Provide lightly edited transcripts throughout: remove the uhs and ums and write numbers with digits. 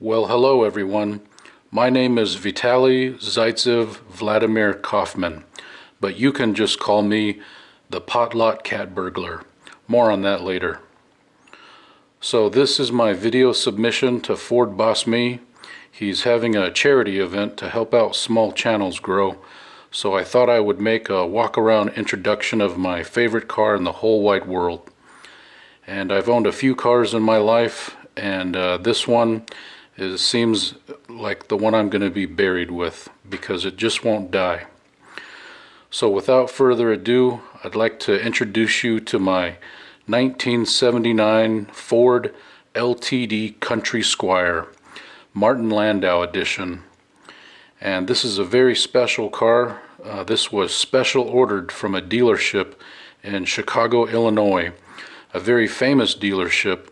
Well, hello everyone. My name is Vitaly Zaitsev Vladimir Kaufman, but you can just call me the Lot Cat Burglar. More on that later. So this is my video submission to Ford Boss Me. He's having a charity event to help out small channels grow, so I thought I would make a walk-around introduction of my favorite car in the whole wide world. And I've owned a few cars in my life, and this one seems like the one I'm going to be buried with because it just won't die. So without further ado, I'd like to introduce you to my 1979 Ford LTD Country Squire, Martin Landau edition. And this is a very special car. This was special ordered from a dealership in Chicago, Illinois, a very famous dealership,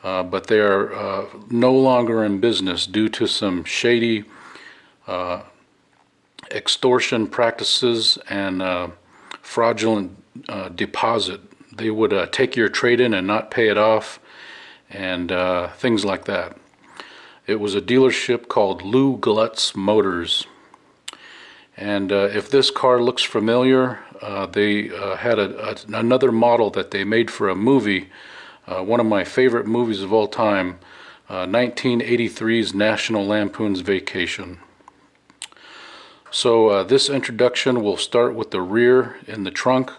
but they are no longer in business due to some shady extortion practices and fraudulent deposit. They would take your trade-in and not pay it off, and things like that. It was a dealership called Lou Glutz Motors. And if this car looks familiar, they had another model that they made for a movie, one of my favorite movies of all time, 1983's National Lampoon's Vacation. So this introduction will start with the rear in the trunk,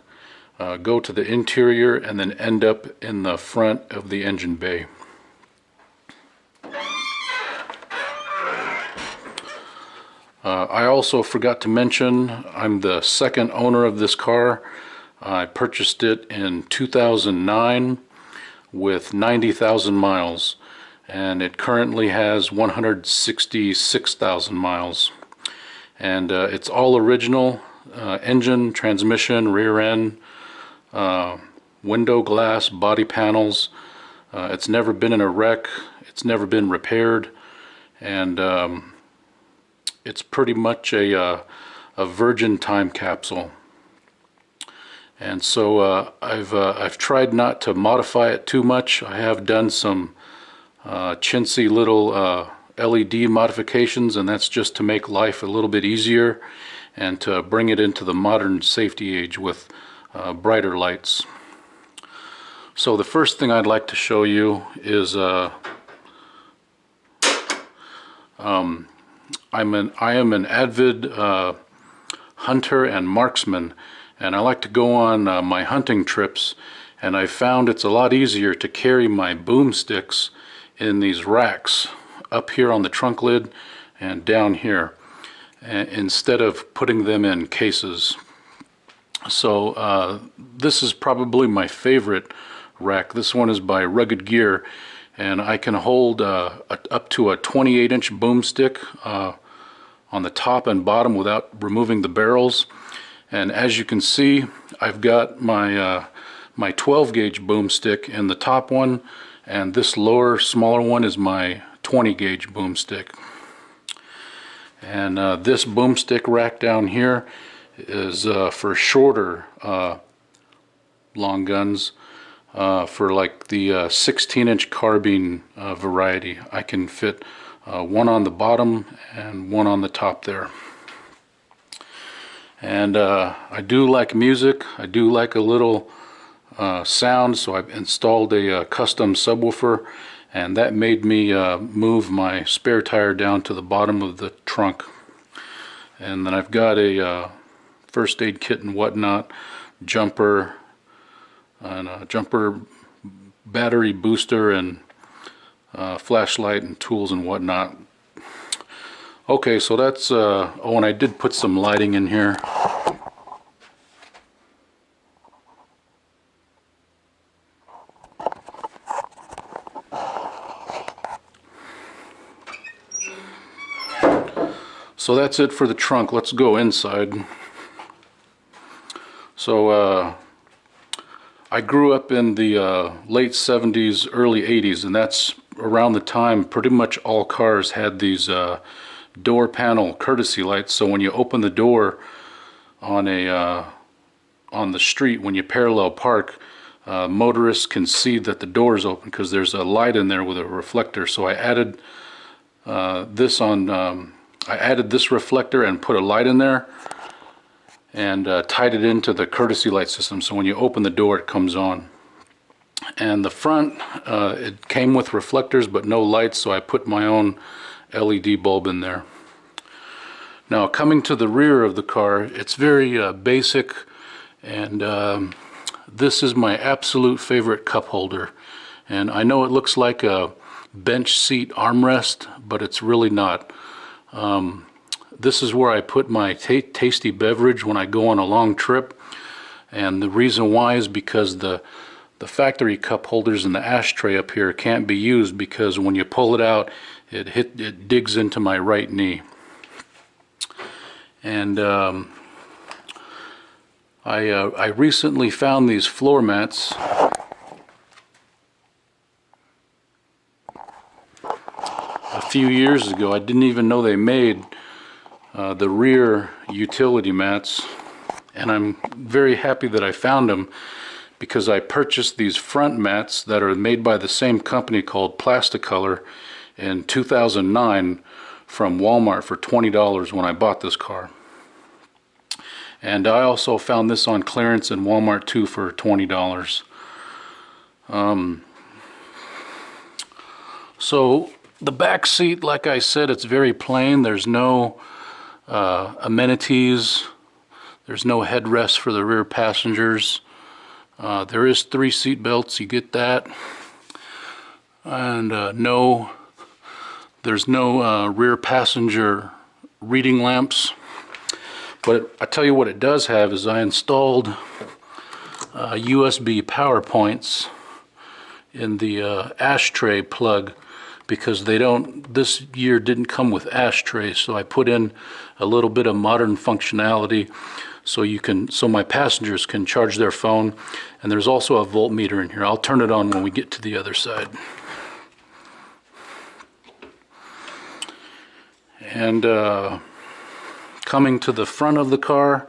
go to the interior, and then end up in the front of the engine bay. I also forgot to mention I'm the second owner of this car. I purchased it in 2009 with 90,000 miles, and it currently has 166,000 miles. And it's all original, engine, transmission, rear end, window glass, body panels. It's never been in a wreck, it's never been repaired, and it's pretty much a virgin time capsule. And so I've tried not to modify it too much. I have done some chintzy little LED modifications, and that's just to make life a little bit easier and to bring it into the modern safety age with brighter lights. So the first thing I'd like to show you is I am an avid hunter and marksman, and I like to go on my hunting trips, and I found it's a lot easier to carry my boomsticks in these racks up here on the trunk lid and down here instead of putting them in cases. So this is probably my favorite rack. This one is by Rugged Gear, and I can hold up to a 28-inch boomstick on the top and bottom without removing the barrels. And as you can see, I've got my 12-gauge boomstick in the top one, and this lower, smaller one is my 20-gauge boomstick. And this boomstick rack down here is for shorter long guns, for like the 16-inch carbine variety. I can fit one on the bottom and one on the top there. And I do like music. I do like a little sound, so I've installed a custom subwoofer, and that made me move my spare tire down to the bottom of the trunk. And then I've got a first aid kit and whatnot, jumper, and a jumper battery booster, and flashlight and tools and whatnot. Okay, so that's oh, and I did put some lighting in here. So that's it for the trunk. Let's go inside. So I grew up in the late 70s, early 80s, and that's around the time pretty much all cars had these door panel courtesy lights. So when you open the door on the street, when you parallel park, motorists can see that the door is open because there's a light in there with a reflector. So I added this on, I added this reflector and put a light in there and tied it into the courtesy light system, so when you open the door it comes on. And the front, it came with reflectors but no lights, so I put my own LED bulb in there. Now coming to the rear of the car, it's very basic, and this is my absolute favorite cup holder. And I know it looks like a bench seat armrest, but it's really not. This is where I put my tasty beverage when I go on a long trip, and the reason why is because the factory cup holders and the ashtray up here can't be used, because when you pull it out it digs into my right knee. And I recently found these floor mats. A few years ago. I didn't even know they made the rear utility mats, and I'm very happy that I found them, because I purchased these front mats that are made by the same company called Plasticolor in 2009 from Walmart for $20 when I bought this car. And I also found this on clearance in Walmart too for $20. So the back seat, like I said, it's very plain. There's no amenities. There's no headrest for the rear passengers. There is 3 seat belts, you get that. And there's no rear passenger reading lamps. But I tell you what it does have is I installed USB power points in the ashtray plug, because this year didn't come with ashtrays, so I put in a little bit of modern functionality so my passengers can charge their phone. And there's also a voltmeter in here. I'll turn it on when we get to the other side. And coming to the front of the car,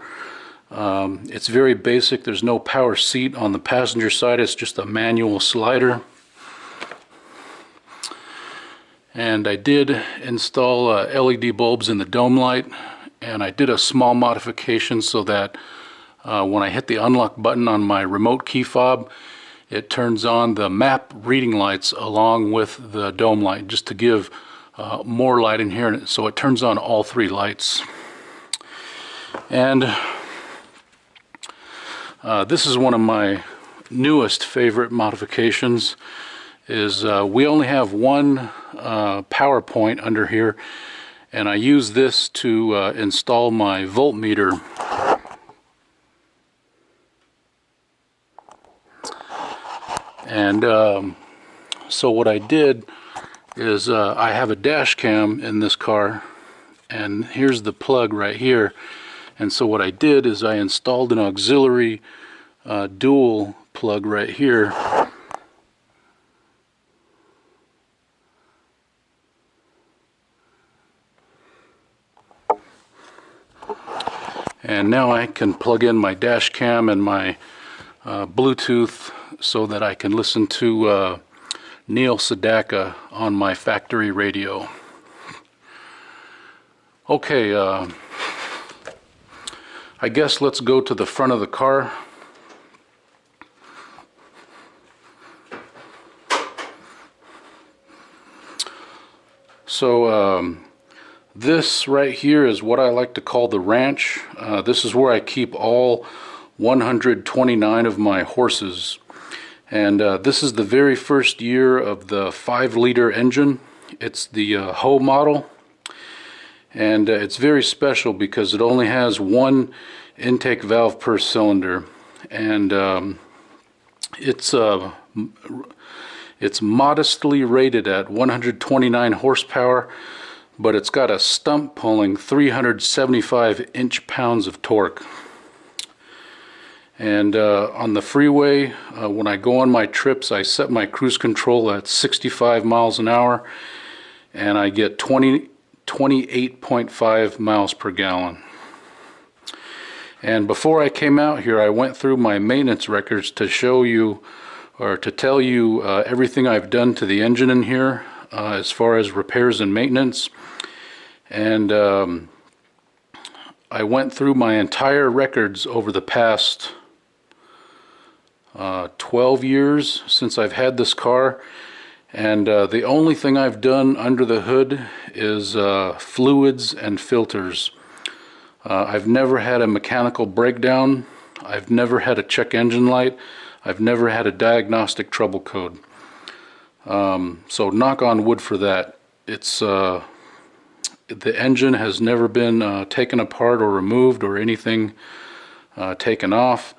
it's very basic. There's no power seat on the passenger side. It's just a manual slider. And I did install LED bulbs in the dome light, and I did a small modification so that when I hit the unlock button on my remote key fob, it turns on the map reading lights along with the dome light, just to give more light in here, so it turns on all 3 lights. And this is one of my newest favorite modifications. Is we only have one power point under here, and I use this to install my voltmeter. And so what I did is I have a dash cam in this car, and here's the plug right here. And so what I did is I installed an auxiliary dual plug right here. And now I can plug in my dash cam and my Bluetooth so that I can listen to Neil Sedaka on my factory radio. Okay, I guess let's go to the front of the car. So this right here is what I like to call the ranch. This is where I keep all 129 of my horses. And this is the very first year of the 5-liter engine. It's the Ho model. And it's very special because it only has 1 intake valve per cylinder. And it's modestly rated at 129 horsepower, but it's got a stump pulling 375 inch-pounds of torque. And on the freeway, when I go on my trips, I set my cruise control at 65 miles an hour, and I get 28.5 miles per gallon. And before I came out here, I went through my maintenance records to show you, or to tell you, everything I've done to the engine in here. as far as repairs and maintenance. And I went through my entire records over the past 12 years since I've had this car, and the only thing I've done under the hood is fluids and filters. I've never had a mechanical breakdown. I've never had a check engine light. I've never had a diagnostic trouble code. So knock on wood for that. It's the engine has never been taken apart or removed or anything taken off.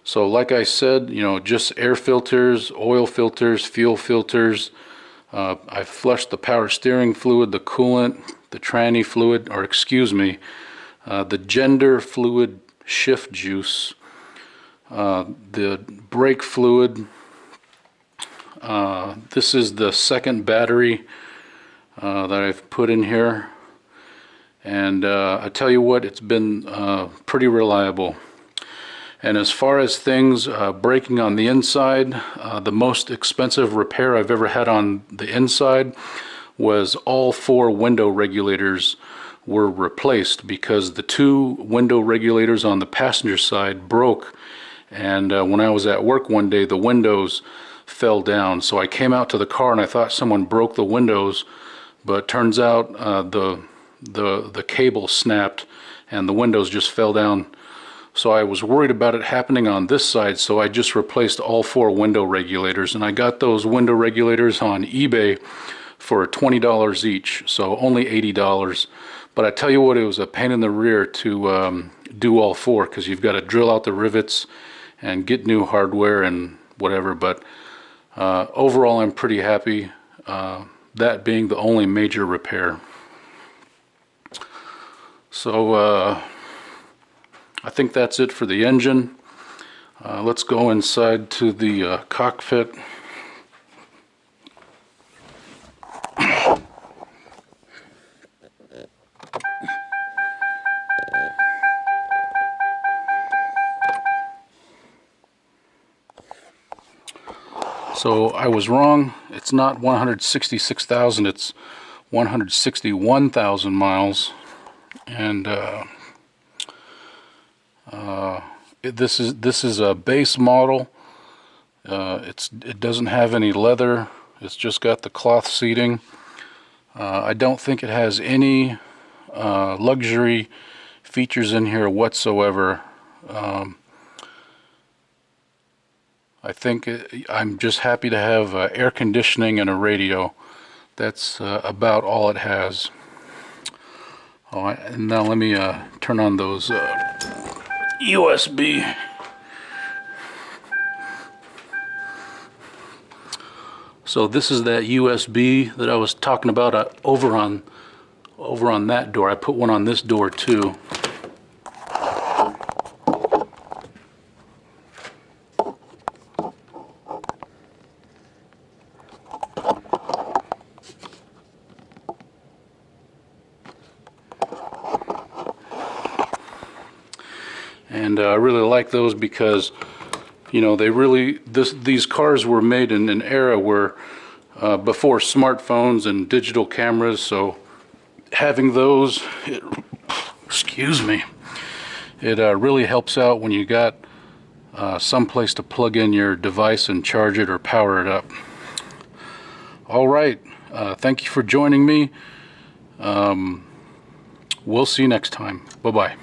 So like I said, you know, just air filters, oil filters, fuel filters. I've flushed the power steering fluid, the coolant, the tranny fluid, or excuse me, the gender fluid shift juice, the brake fluid. This is the second battery that I've put in here, and I tell you what, it's been pretty reliable. And as far as things breaking on the inside, the most expensive repair I've ever had on the inside was all 4 window regulators were replaced, because the 2 window regulators on the passenger side broke, and when I was at work one day, the windows fell down. So I came out to the car and I thought someone broke the windows, but turns out the cable snapped and the windows just fell down. So I was worried about it happening on this side, so I just replaced all 4 window regulators, and I got those window regulators on eBay for $20 each, so only $80. But I tell you what, it was a pain in the rear to do all 4, because you've got to drill out the rivets and get new hardware and whatever. But overall, I'm pretty happy, that being the only major repair. So I think that's it for the engine. Let's go inside to the cockpit. So I was wrong. It's not 166,000, it's 161,000 miles. And this is a base model. It doesn't have any leather. It's just got the cloth seating. I don't think it has any luxury features in here whatsoever. I think I'm just happy to have air conditioning and a radio. That's about all it has. Oh, and now let me turn on those USB. So this is that USB that I was talking about over on that door. I put one on this door too. And I really like those because, you know, these cars were made in an era where before smartphones and digital cameras, so having those, excuse me, it really helps out when you got some place to plug in your device and charge it or power it up. All right, thank you for joining me. We'll see you next time. Bye-bye.